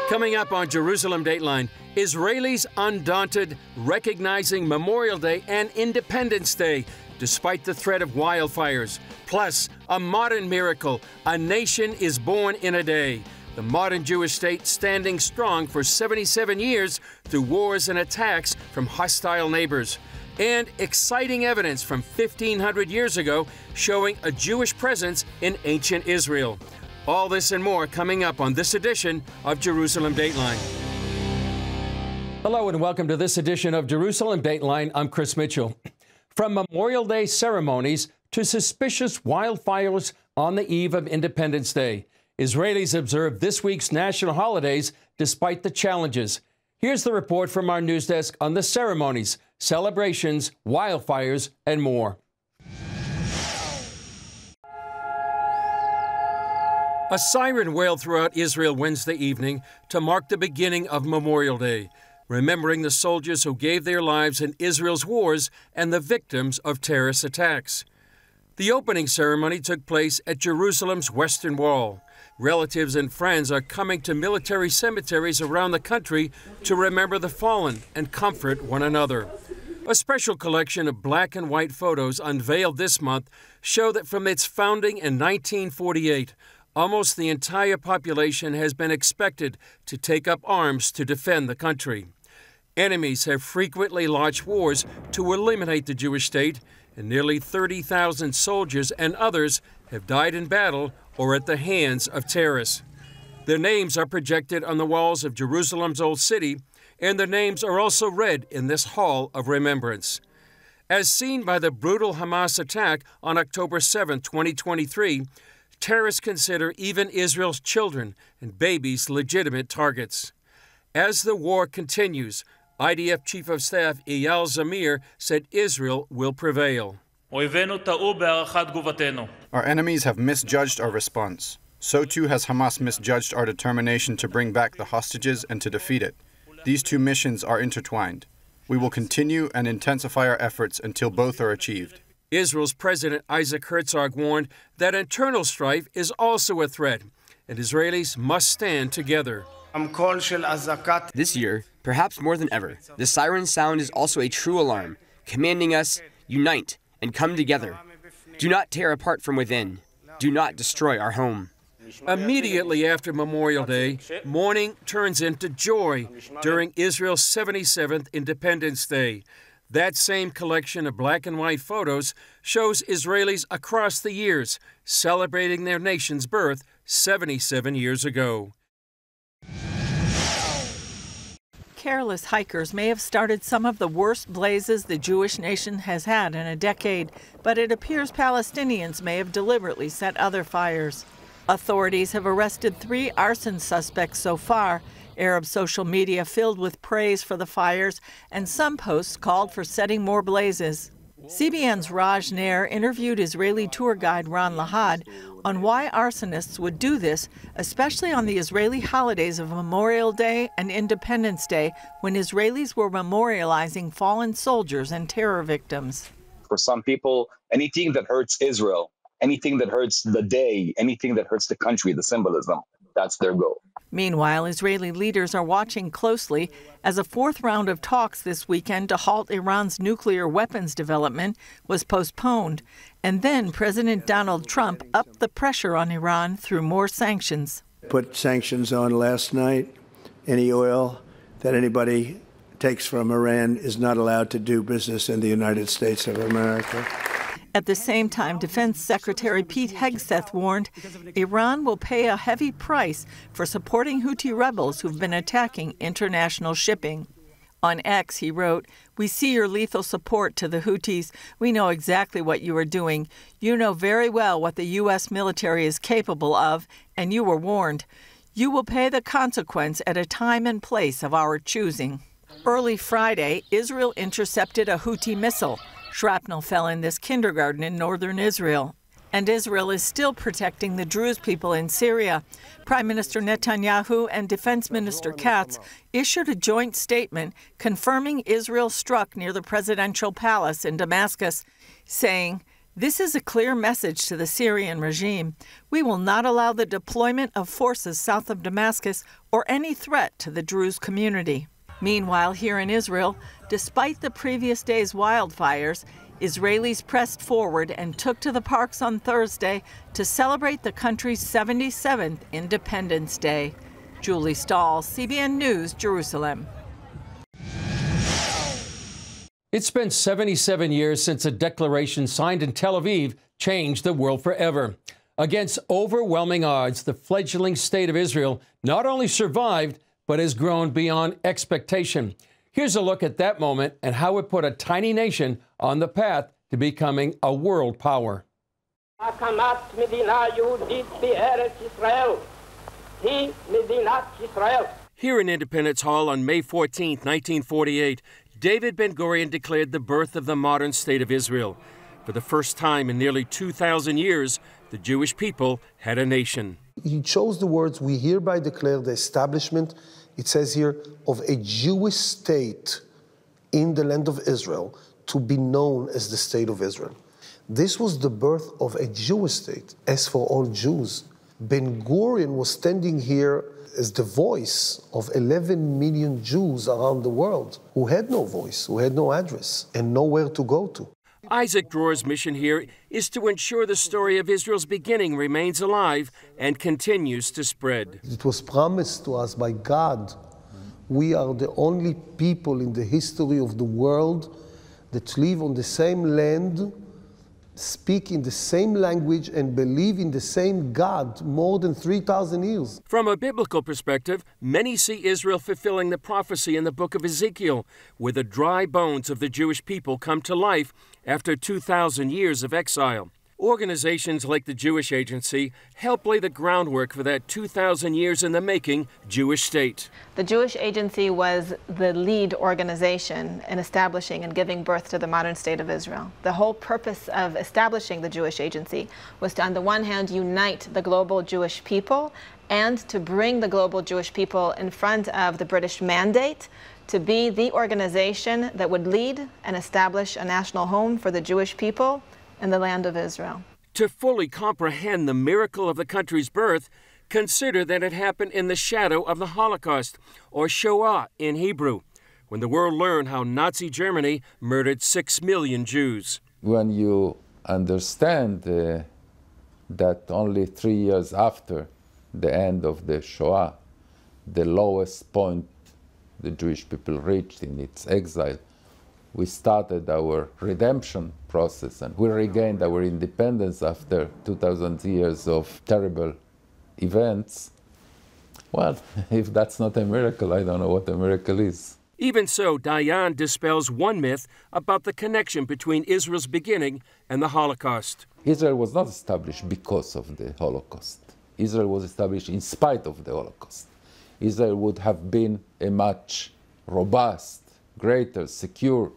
Coming up on Jerusalem Dateline, Israelis undaunted, recognizing Memorial Day and Independence Day, despite the threat of wildfires. Plus, a modern miracle, a nation is born in a day. The modern Jewish state standing strong for 77 years through wars and attacks from hostile neighbors. And exciting evidence from 1,500 years ago showing a Jewish presence in ancient Israel. All this and more coming up on this edition of Jerusalem Dateline. Hello and welcome to this edition of Jerusalem Dateline. I'm Chris Mitchell. From Memorial Day ceremonies to suspicious wildfires on the eve of Independence Day, Israelis observed this week's national holidays despite the challenges. Here's the report from our news desk on the ceremonies, celebrations, wildfires, and more. A siren wailed throughout Israel Wednesday evening to mark the beginning of Memorial Day, remembering the soldiers who gave their lives in Israel's wars and the victims of terrorist attacks. The opening ceremony took place at Jerusalem's Western Wall. Relatives and friends are coming to military cemeteries around the country to remember the fallen and comfort one another. A special collection of black and white photos unveiled this month show that from its founding in 1948, almost the entire population has been expected to take up arms to defend the country. Enemies have frequently launched wars to eliminate the Jewish state, and nearly 30,000 soldiers and others have died in battle or at the hands of terrorists. Their names are projected on the walls of Jerusalem's Old City, and their names are also read in this Hall of Remembrance. As seen by the brutal Hamas attack on October 7, 2023, terrorists consider even Israel's children and babies legitimate targets. As the war continues, IDF Chief of Staff Eyal Zamir said Israel will prevail. Our enemies have misjudged our response. So too has Hamas misjudged our determination to bring back the hostages and to defeat it. These two missions are intertwined. We will continue and intensify our efforts until both are achieved. Israel's President Isaac Herzl warned that internal strife is also a threat, and Israelis must stand together. This year, perhaps more than ever, the siren sound is also a true alarm, commanding us, unite and come together. Do not tear apart from within. Do not destroy our home. Immediately after Memorial Day, mourning turns into joy during Israel's 77th Independence Day. That same collection of black and white photos shows Israelis across the years celebrating their nation's birth 77 years ago. Careless hikers may have started some of the worst blazes the Jewish nation has had in a decade, but it appears Palestinians may have deliberately set other fires. Authorities have arrested 3 arson suspects so far. Arab social media filled with praise for the fires, and some posts called for setting more blazes. CBN's Raj Nair interviewed Israeli tour guide Ron Lahad on why arsonists would do this, especially on the Israeli holidays of Memorial Day and Independence Day, when Israelis were memorializing fallen soldiers and terror victims. For some people, anything that hurts Israel, anything that hurts the day, anything that hurts the country, the symbolism, that's their goal. Meanwhile, Israeli leaders are watching closely as a 4th round of talks this weekend to halt Iran's nuclear weapons development was postponed. And then President Donald Trump upped the pressure on Iran through more sanctions. Put sanctions on last night. Any oil that anybody takes from Iran is not allowed to do business in the United States of America. At the same time, Defense Secretary Pete Hegseth warned Iran will pay a heavy price for supporting Houthi rebels who've been attacking international shipping. On X, he wrote, "We see your lethal support to the Houthis. We know exactly what you are doing. You know very well what the U.S. military is capable of, and you were warned. You will pay the consequence at a time and place of our choosing." Early Friday, Israel intercepted a Houthi missile. Shrapnel fell in this kindergarten in northern Israel. And Israel is still protecting the Druze people in Syria. Prime Minister Netanyahu and Defense Minister Katz issued a joint statement confirming Israel struck near the presidential palace in Damascus, saying, This is a clear message to the Syrian regime. We will not allow the deployment of forces south of Damascus or any threat to the Druze community. Meanwhile, here in Israel, despite the previous day's wildfires, Israelis pressed forward and took to the parks on Thursday to celebrate the country's 77th Independence Day. Julie Stahl, CBN News, Jerusalem. It's been 77 years since a declaration signed in Tel Aviv changed the world forever. Against overwhelming odds, the fledgling state of Israel not only survived, but has grown beyond expectation. Here's a look at that moment and how it put a tiny nation on the path to becoming a world power. Here in Independence Hall on May 14, 1948, David Ben-Gurion declared the birth of the modern state of Israel. For the first time in nearly 2,000 years, the Jewish people had a nation. He chose the words, "We hereby declare the establishment," it says here, "of a Jewish state in the land of Israel to be known as the State of Israel." This was the birth of a Jewish state, as for all Jews. Ben-Gurion was standing here as the voice of 11 million Jews around the world who had no voice, who had no address, and nowhere to go to. Isaac Dror's mission here is to ensure the story of Israel's beginning remains alive and continues to spread. It was promised to us by God. We are the only people in the history of the world that live on the same land, speak in the same language, and believe in the same God more than 3,000 years. From a biblical perspective, many see Israel fulfilling the prophecy in the book of Ezekiel, where the dry bones of the Jewish people come to life after 2,000 years of exile. Organizations like the Jewish Agency help lay the groundwork for that 2,000 years in the making Jewish state. The Jewish Agency was the lead organization in establishing and giving birth to the modern state of Israel. The whole purpose of establishing the Jewish Agency was to, on the one hand, unite the global Jewish people and to bring the global Jewish people in front of the British mandate to be the organization that would lead and establish a national home for the Jewish people in the land of Israel. To fully comprehend the miracle of the country's birth, consider that it happened in the shadow of the Holocaust, or Shoah in Hebrew, when the world learned how Nazi Germany murdered 6 million Jews. When you understand that only 3 years after the end of the Shoah, the lowest point the Jewish people reached in its exile, we started our redemption process and we regained our independence after 2,000 years of terrible events. Well, if that's not a miracle, I don't know what a miracle is. Even so, Dayan dispels one myth about the connection between Israel's beginning and the Holocaust. Israel was not established because of the Holocaust. Israel was established in spite of the Holocaust. Israel would have been a much robust, greater, secure,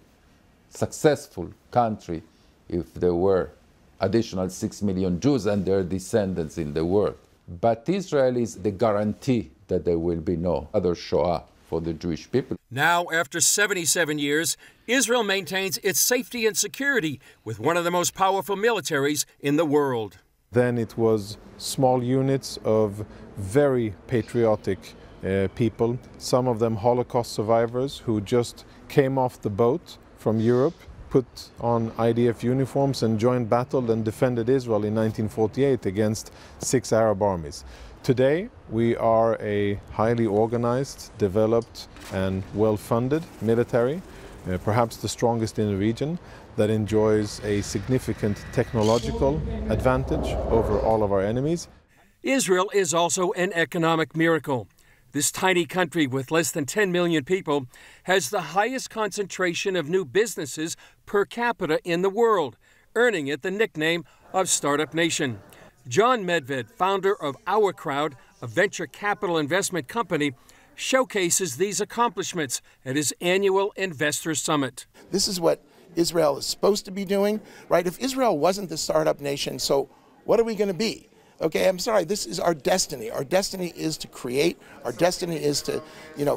successful country if there were additional 6 million Jews and their descendants in the world. But Israel is the guarantee that there will be no other Shoah for the Jewish people. Now, after 77 years, Israel maintains its safety and security with one of the most powerful militaries in the world. Then it was small units of very patriotic people, some of them Holocaust survivors who just came off the boat from Europe, put on IDF uniforms and joined battle and defended Israel in 1948 against 6 Arab armies. Today, we are a highly organized, developed and well-funded military, perhaps the strongest in the region, that enjoys a significant technological advantage over all of our enemies. Israel is also an economic miracle. This tiny country with less than 10 million people has the highest concentration of new businesses per capita in the world, earning it the nickname of Startup Nation. John Medved, founder of Our Crowd, a venture capital investment company, showcases these accomplishments at his annual Investor Summit. This is what Israel is supposed to be doing, right? If Israel wasn't the startup nation, so what are we going to be? Okay, I'm sorry, this is our destiny. Our destiny is to create. Our destiny is to,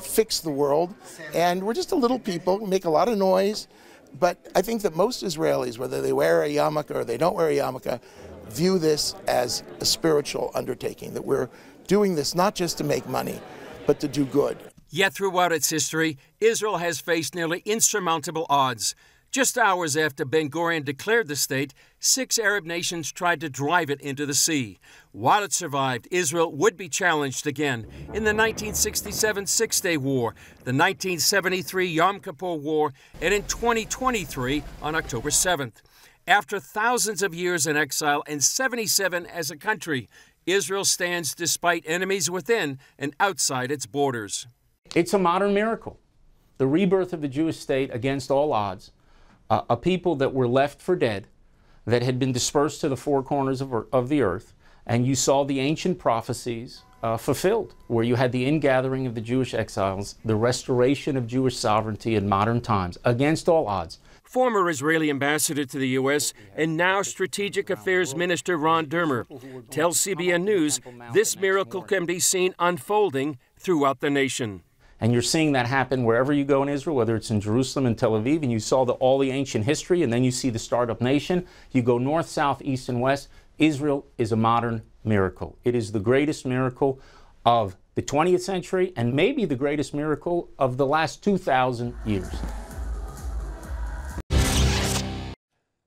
fix the world. And we're just a little people, make a lot of noise, But I think that most Israelis, whether they wear a yarmulke or they don't wear a yarmulke, view this as a spiritual undertaking, that we're doing this not just to make money, but to do good. Yet throughout its history, Israel has faced nearly insurmountable odds. Just hours after Ben-Gurion declared the state, 6 Arab nations tried to drive it into the sea. While it survived, Israel would be challenged again in the 1967 Six-Day War, the 1973 Yom Kippur War, and in 2023 on October 7th. After thousands of years in exile and 77 as a country, Israel stands despite enemies within and outside its borders. It's a modern miracle. The rebirth of the Jewish state against all odds. A people that were left for dead, that had been dispersed to the four corners of the earth, and you saw the ancient prophecies fulfilled, where you had the ingathering of the Jewish exiles, the restoration of Jewish sovereignty in modern times, against all odds. Former Israeli ambassador to the U.S. and now Strategic Affairs Minister Ron Dermer tells CBN News this miracle can be seen unfolding throughout the nation. And you're seeing that happen wherever you go in Israel, whether it's in Jerusalem and Tel Aviv, and you saw all the ancient history, and then you see the startup nation. You go north, south, east, and west. Israel is a modern miracle. It is the greatest miracle of the 20th century, and maybe the greatest miracle of the last 2,000 years.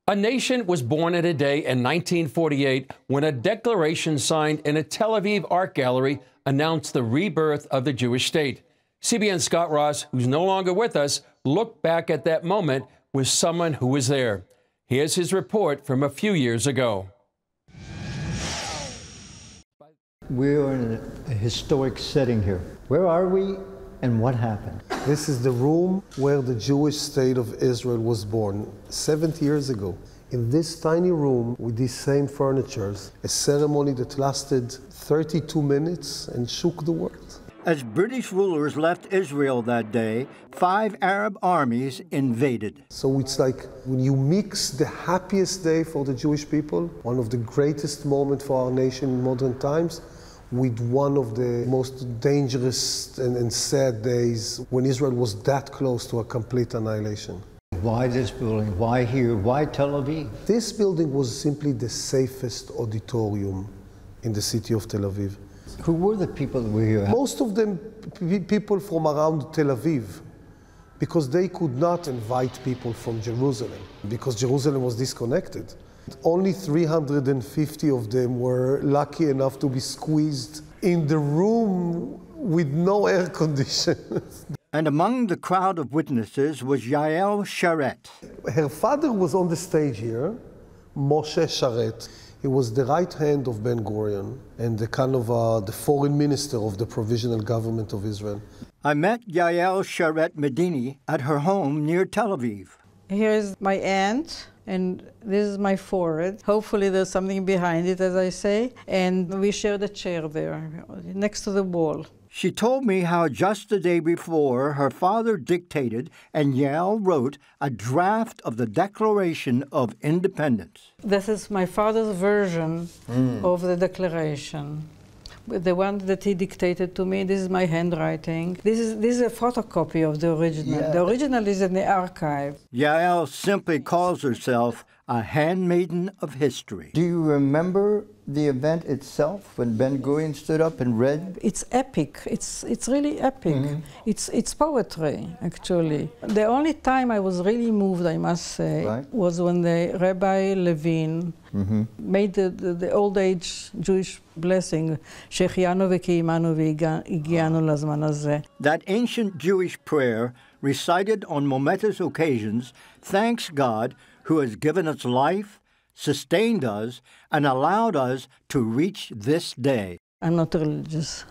A nation was born in a day in 1948 when a declaration signed in a Tel Aviv art gallery announced the rebirth of the Jewish state. CBN's Scott Ross, who's no longer with us, looked back at that moment with someone who was there. Here's his report from a few years ago. We are in a historic setting here. Where are we and what happened? This is the room where the Jewish state of Israel was born 70 years ago. In this tiny room with these same furnitures, a ceremony that lasted 32 minutes and shook the world. As British rulers left Israel that day, 5 Arab armies invaded. So it's like when you mix the happiest day for the Jewish people, one of the greatest moments for our nation in modern times, with one of the most dangerous and sad days when Israel was that close to a complete annihilation. Why this building? Why here? Why Tel Aviv? This building was simply the safest auditorium in the city of Tel Aviv. Who were the people that were here? Most of them people from around Tel Aviv, because they could not invite people from Jerusalem, because Jerusalem was disconnected. Only 350 of them were lucky enough to be squeezed in the room with no air conditions. And among the crowd of witnesses was Yael Sharet. Her father was on the stage here, Moshe Sharet. He was the right hand of Ben-Gurion and the kind of the foreign minister of the provisional government of Israel. I met Yael Sharet Medini at her home near Tel Aviv. Here's my aunt, and this is my forehead. Hopefully there's something behind it, as I say, and we shared a chair there, next to the wall. She told me how just the day before, her father dictated and Yael wrote a draft of the Declaration of Independence. This is my father's version of the Declaration. The one that he dictated to me, this is my handwriting. This is a photocopy of the original. Yeah. The original is in the archive. Yael simply calls herself a handmaiden of history. Do you remember the event itself when Ben-Gurion stood up and read? It's epic. It's really epic. It's poetry, actually. The only time I was really moved, I must say, was when the Rabbi Levine made the old age Jewish blessing, Shechianu v'kiyimanu v'higianu lazman hazeh. That ancient Jewish prayer, recited on momentous occasions, thanks God who has given us life, sustained us, and allowed us to reach this day. I'm not religious,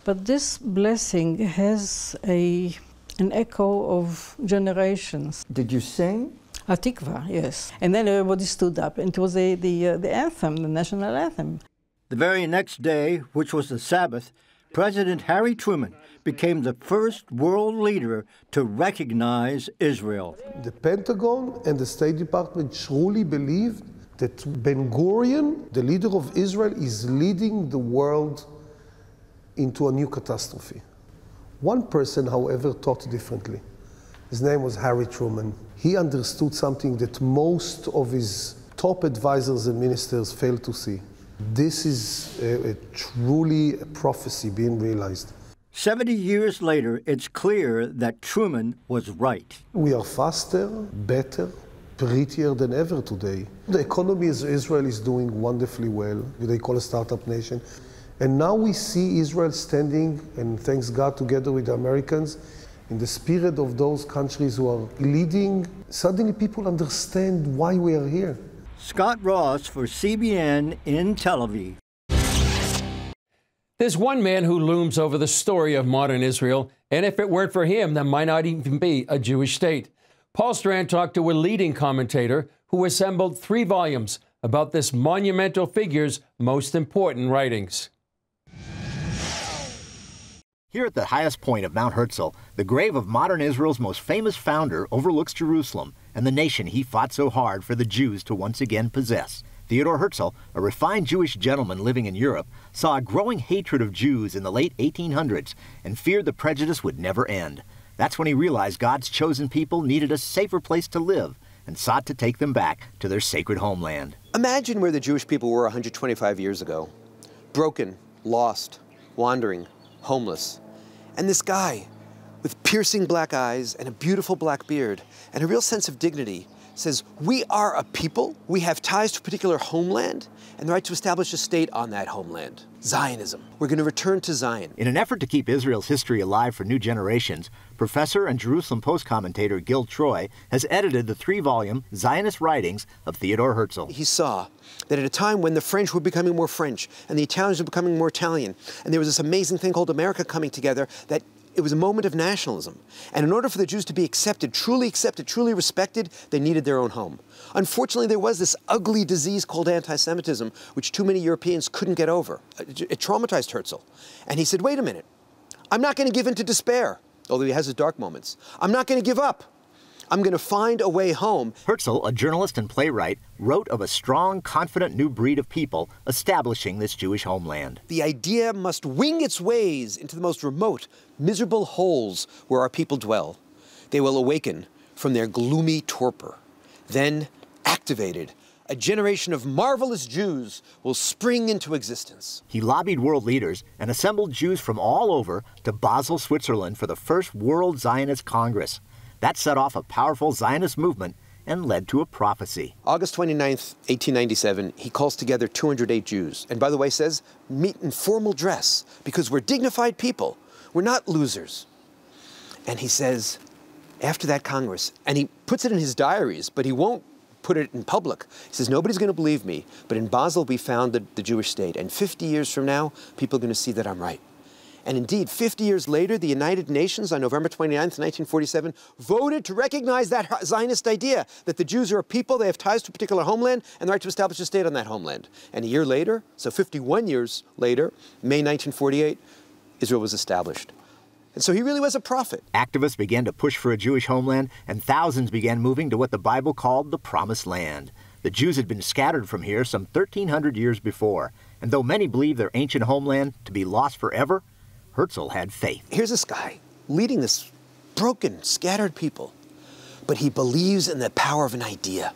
but this blessing has an echo of generations. Did you sing? Hatikva, yes. And then everybody stood up, and it was the anthem, the national anthem. The very next day, which was the Sabbath, President Harry Truman became the first world leader to recognize Israel. The Pentagon and the State Department truly believed that Ben-Gurion, the leader of Israel, is leading the world into a new catastrophe. One person, however, thought differently. His name was Harry Truman. He understood something that most of his top advisors and ministers failed to see. This is truly a prophecy being realized. 70 years later, it's clear that Truman was right. We are faster, better, prettier than ever today. The economy of Israel is doing wonderfully well. They call a startup nation. And now we see Israel standing, and thanks God, together with the Americans, in the spirit of those countries who are leading. Suddenly people understand why we are here. Scott Ross for CBN in Tel Aviv. There's one man who looms over the story of modern Israel, and if it weren't for him, there might not even be a Jewish state. Paul Strand talked to a leading commentator who assembled 3 volumes about this monumental figure's most important writings. Here at the highest point of Mount Herzl, the grave of modern Israel's most famous founder overlooks Jerusalem and the nation he fought so hard for the Jews to once again possess. Theodor Herzl, a refined Jewish gentleman living in Europe, saw a growing hatred of Jews in the late 1800s and feared the prejudice would never end. That's when he realized God's chosen people needed a safer place to live and sought to take them back to their sacred homeland. Imagine where the Jewish people were 125 years ago. Broken, lost, wandering, homeless. And this guy, with piercing black eyes and a beautiful black beard and a real sense of dignity, says, we are a people, we have ties to a particular homeland, and the right to establish a state on that homeland. Zionism. We're going to return to Zion. In an effort to keep Israel's history alive for new generations, professor and Jerusalem Post commentator Gil Troy has edited the 3-volume Zionist writings of Theodor Herzl. He saw that at a time when the French were becoming more French and the Italians were becoming more Italian, and there was this amazing thing called America coming together, that it was a moment of nationalism. And in order for the Jews to be accepted, truly respected, they needed their own home. Unfortunately, there was this ugly disease called anti-Semitism, which too many Europeans couldn't get over. It traumatized Herzl. And he said, wait a minute, I'm not going to give in to despair, although he has his dark moments. I'm not going to give up. I'm going to find a way home. Herzl, a journalist and playwright, wrote of a strong, confident new breed of people establishing this Jewish homeland. The idea must wing its ways into the most remote, miserable holes where our people dwell. They will awaken from their gloomy torpor. Then, activated, a generation of marvelous Jews will spring into existence. He lobbied world leaders and assembled Jews from all over to Basel, Switzerland for the first World Zionist Congress. That set off a powerful Zionist movement and led to a prophecy. August 29th, 1897, he calls together 208 Jews. And by the way, says, meet in formal dress, because we're dignified people. We're not losers. And he says, after that Congress, and he puts it in his diaries, but he won't put it in public. He says, nobody's going to believe me, but in Basel we founded the Jewish state. And 50 years from now, people are going to see that I'm right. And indeed, 50 years later, the United Nations on November 29th, 1947, voted to recognize that Zionist idea, that the Jews are a people, they have ties to a particular homeland, and the right to establish a state on that homeland. And a year later, so 51 years later, May 1948, Israel was established. And so he really was a prophet. Activists began to push for a Jewish homeland, and thousands began moving to what the Bible called the Promised Land. The Jews had been scattered from here some 1,300 years before, and though many believed their ancient homeland to be lost forever, Herzl had faith. Here's this guy leading this broken, scattered people, but he believes in the power of an idea.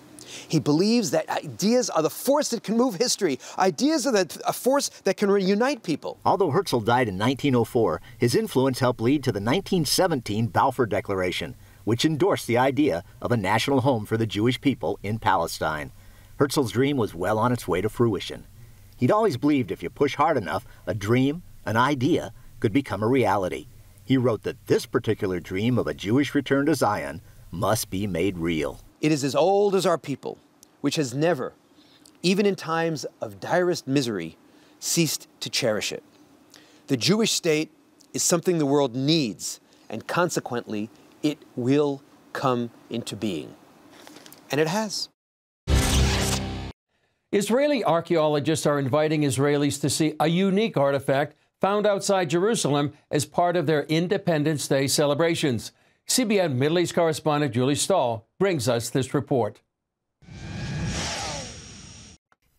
He believes that ideas are the force that can move history. Ideas are a force that can reunite people. Although Herzl died in 1904, his influence helped lead to the 1917 Balfour Declaration, which endorsed the idea of a national home for the Jewish people in Palestine. Herzl's dream was well on its way to fruition. He'd always believed if you push hard enough, a dream, an idea, could become a reality. He wrote that this particular dream of a Jewish return to Zion must be made real. It is as old as our people, which has never, even in times of direst misery, ceased to cherish it. The Jewish state is something the world needs, and consequently, it will come into being. And it has. Israeli archaeologists are inviting Israelis to see a unique artifact found outside Jerusalem as part of their Independence Day celebrations. CBN Middle East correspondent Julie Stahl brings us this report.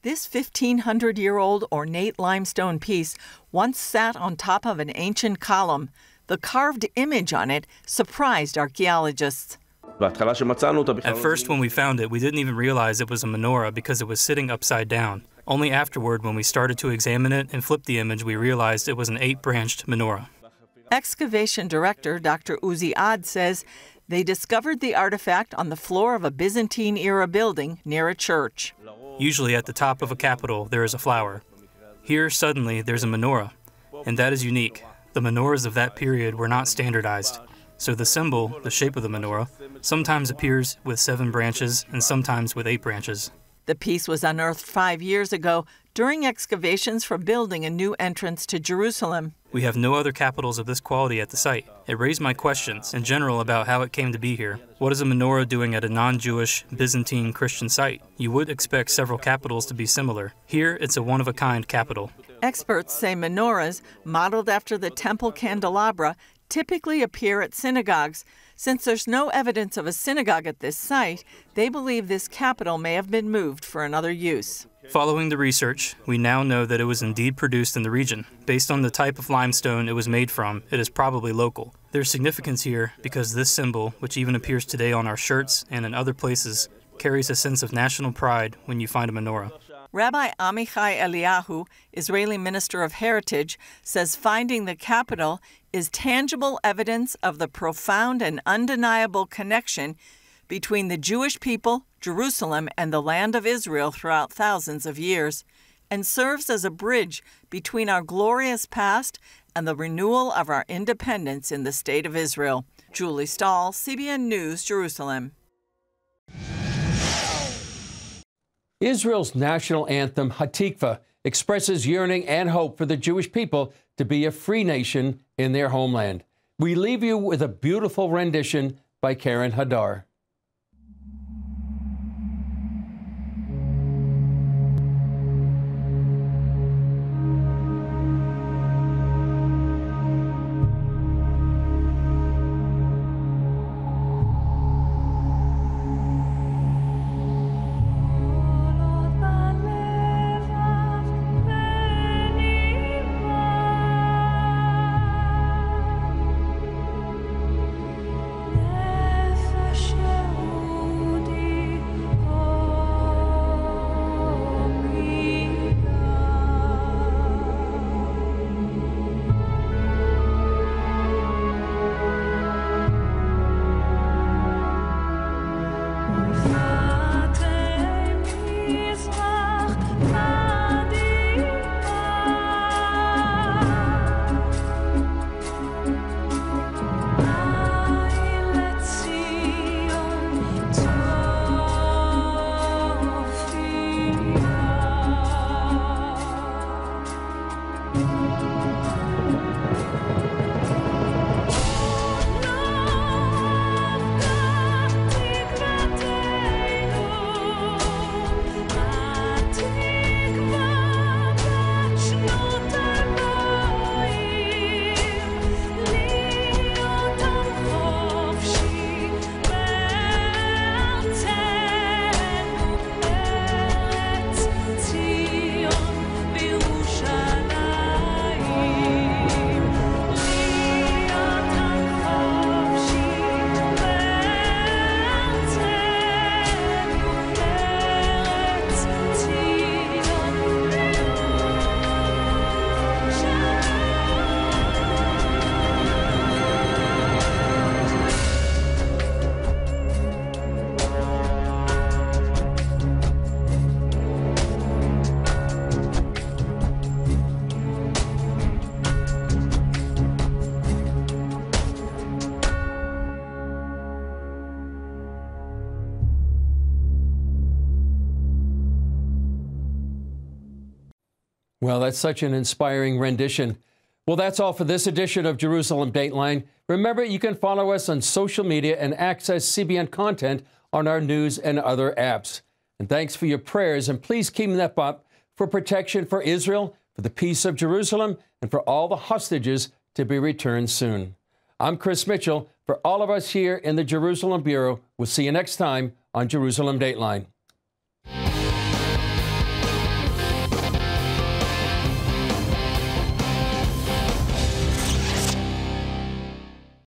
This 1,500-year-old ornate limestone piece once sat on top of an ancient column. The carved image on it surprised archaeologists. At first, when we found it, we didn't even realize it was a menorah because it was sitting upside down. Only afterward, when we started to examine it and flip the image, we realized it was an 8-branched menorah. Excavation director Dr. Uzi Ad says they discovered the artifact on the floor of a Byzantine-era building near a church. Usually at the top of a capitol, there is a flower. Here, suddenly, there's a menorah, and that is unique. The menorahs of that period were not standardized. So the symbol, the shape of the menorah, sometimes appears with 7 branches and sometimes with 8 branches. The piece was unearthed 5 years ago during excavations for building a new entrance to Jerusalem. We have no other capitals of this quality at the site. It raised my questions in general about how it came to be here. What is a menorah doing at a non-Jewish Byzantine Christian site? You would expect several capitals to be similar. Here, it's a one-of-a-kind capital. Experts say menorahs, modeled after the temple candelabra, typically appear at synagogues. Since there's no evidence of a synagogue at this site, they believe this capital may have been moved for another use. Following the research, we now know that it was indeed produced in the region. Based on the type of limestone it was made from, it is probably local. There's significance here because this symbol, which even appears today on our shirts and in other places, carries a sense of national pride when you find a menorah. Rabbi Amichai Eliyahu, Israeli Minister of Heritage, says finding the capital is tangible evidence of the profound and undeniable connection between the Jewish people, Jerusalem, and the land of Israel throughout thousands of years, and serves as a bridge between our glorious past and the renewal of our independence in the State of Israel. Julie Stahl, CBN News, Jerusalem. Israel's national anthem, Hatikva, expresses yearning and hope for the Jewish people to be a free nation in their homeland. We leave you with a beautiful rendition by Karen Hadar. Well, that's such an inspiring rendition. Well, that's all for this edition of Jerusalem Dateline. Remember, you can follow us on social media and access CBN content on our news and other apps. And thanks for your prayers, and please keep them up for protection for Israel, for the peace of Jerusalem, and for all the hostages to be returned soon. I'm Chris Mitchell. For all of us here in the Jerusalem Bureau, we'll see you next time on Jerusalem Dateline.